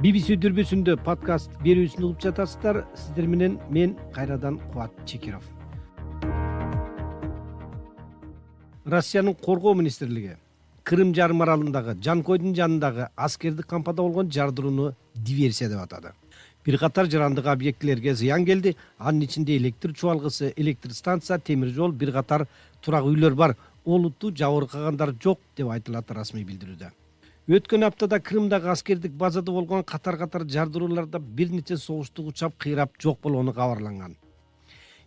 BBC дүрбүсүндө подкаст берүүсүн угуп жатасыздар. Сиздер менен мен кайрадан Кубат Чекиров. Россиянын коргоо министрлиги Крым жарым аралындагы Жанкойдун жанындагы аскердик кампада болгон жардырууну диверсия деп атады. Бир катар жарандык объектилерге зыян келди. Анын ичинде электр чубалгысы, электр станция, темир жол, бир катар турак үйлөр бар. Олуттуу жабыркагандар жок деп айтылат расмий билдирүүдө. Өткөн аптада Крымдагы аскердик базада болгон катар жардырууларда бир нече согуштук учап кыйрап жок болгону кабарланган.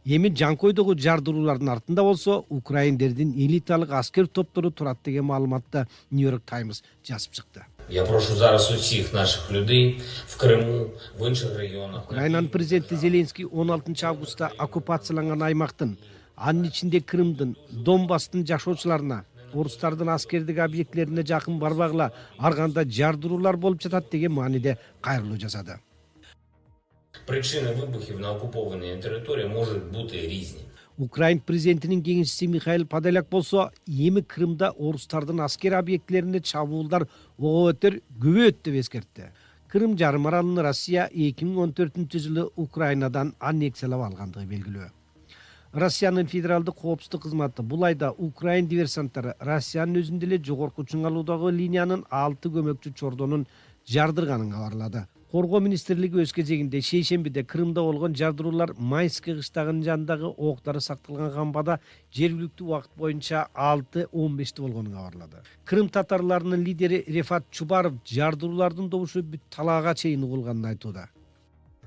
Эми Жанкойдогу жардыруулардын артында болсо украиндердин элиталык аскер топтору турат деген маалыматты Нью-Йорк Таймс жазып чыкты. Я прошу зараз усіх наших людей в Криму, в інших регіонах. Украинанын президенти Зеленский 16 августта оккупацияланган аймактын, анын ичинде Крымдын, Донбасстын жашоочуларына, орустардын аскердик объектилерине жакын барбагыла, арганда жардыруулар болуп жатат деген мааниде кайрылуу жасады. Причини вибухів на окупованій території можуть бути різні. Украин президентинин кеңешчиси Михаил Подоляк болсо, эми Крымда орустардын аскер объектилерине чабуулдар ого өтөр көбөйөт деп эскертти. Крым жарым аралын Россия 2014-жылы Украинадан аннексиялап алгандыгы белгилүү. Россиянын федералдык коопсуздук кызматы бул айда Украин диверсанттары Россиянын өзүндө эле жогорку чыңалуудагы линиянын 6 көмөкчү чордонун жардырганын кабарлады. Коргоо министрлиги өз кезегинде шейшембиде Крымда болгон жардыруулар Майский кыштагынын жанындагы октары сакталган камбада жергиликтүү убакыт боюнча 6:15 болгонун кабарлады. Крым татарларынын лидери Рефат Чубаров жардыруулардын добушу бүт талаага чейин угулганын айтууда.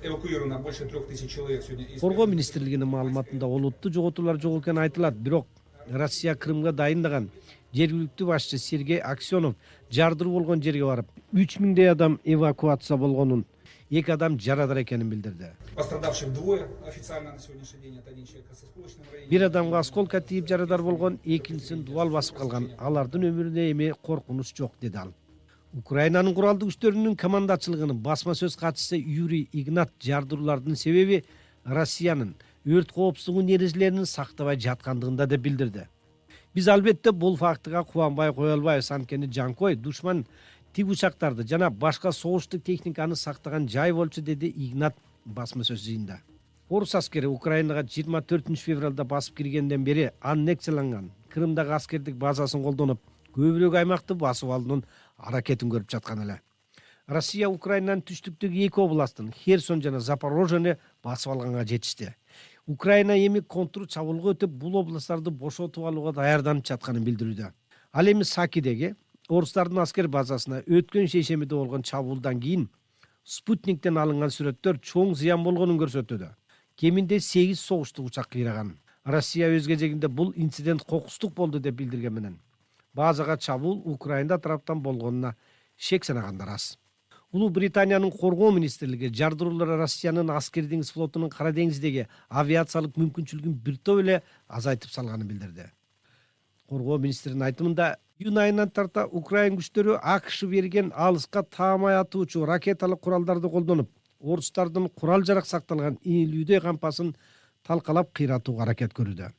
Эвакуировано больше 3000 человек сегодня. Коргоо министрлигинин маалыматында олуттуу жоготуулар жок экени айтылат, бирок Россия Крымга дайындаган жергиликтүү башчы Сергей Аксенов жардыруу болгон жерге барып, 3000 адам эвакуация болгонун, 2 адам жарадар экенин билдирди. Пострадавших двое официально на сегодняшний день. Это один человек с осколочным ранением. Бир адамга осколка тийип жарадар болгон, экинчисин дубал басып калган. Алардын өмүрүнө эми коркунуч жок, деди ал. Украинанын куралдык күчтөрүнүн командачылыгынын басма сөз катчысы Юрий Игнат жардыруулардын себеби Россиянын өрт коопсуздугунун эрежелерин сактабай жаткандыгында деп билдирди. Биз албетте бул фактыга кубанбай кое албайбыз, анткени Жанкой душман тик учактарды жана башка согуштук техниканы сактаган жай болчу, деди Игнат басма сөз жыйында. Орус аскери Украинага 24 февралда басып киргенден бери аннексияланган Крымдагы аскердик базасын колдонуп, көбүрөөк аймакты басып алуунун аракетин көрүп жаткан эле. Россия Украинанын түштүктөгү 2 областын, Херсон жана Запорожьені басып алганга жетишти. Украина эми контр чабуулга өтүп, бул областтарды бошотуп алууга даярданып жатканын билдирүүдө. Ал эми Сакидеги орустардын аскер базасына өткөн шейшембиде болгон чабуулдан кийин спутниктен алынган сүрөттөр чоң зыян болгонун көрсөтүүдө. Кеминде 8 согуштук учак кыйраган. Россия өз кезегинде бул инцидент кокустук болду деп билдирген менен базага чабуул Украина тараптан болгонуна шек санагандар аз. Улуу Британиянын коргоо министрлиги жардыруулар Россиянын аскер деңиз флотунун Кара деңиздеги авиациялык мүмкүнчүлүгүн бир топ эле азайтып салганын билдирди. Коргоо министринин айтымында, июнь айынан тарта Украин күчтөрү АКШ берген алыска таамай атуучу ракеталык куралдарды колдонуп, орустардын курал-жарак сакталган ийилүүдө кампасын талкалап кыйратууга аракет көрүүдө.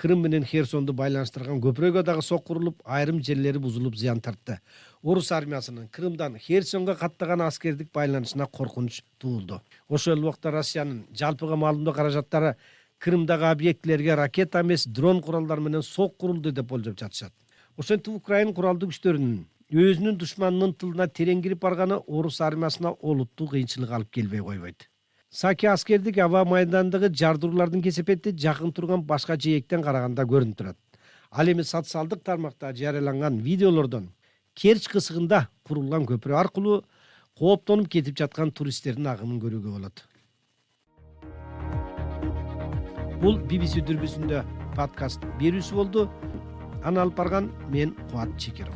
Крым менен Херсонду байланыштырган көпүрөгө дагы сок курулуп, айрым жерлери бузулуп зыян тартты. Орус армиясынын Крымдан Херсонго каттаган аскердик байланышына коркунуч туулду. Ошол убакта Россиянын жалпыга маалымдоо каражаттары Крымдагы объектилерге ракета эмес, дрон куралдар менен сок курулду деп болжоп жатышат. Ошентип Украин куралдык күчтөрүнүн өзүнүн душманынын тылына терең кирип барганы орус армиясына олуттуу кыйынчылык алып келбей койбойт. Саки аскердик аба майдандагы жардыруулардын кесепети жакын турган башка жээктен караганда көрүнүп турат. Ал эми социалдык тармакта жарыяланган видеолордон Керч кысыгында курулган көпүрө аркылуу кооптонуп кетип жаткан туристтердин агымын көрүүгө болот. Бул BBC дүрбүсүндө подкаст берүүсү болду. Аны алып барган мен Кубат Чекиров.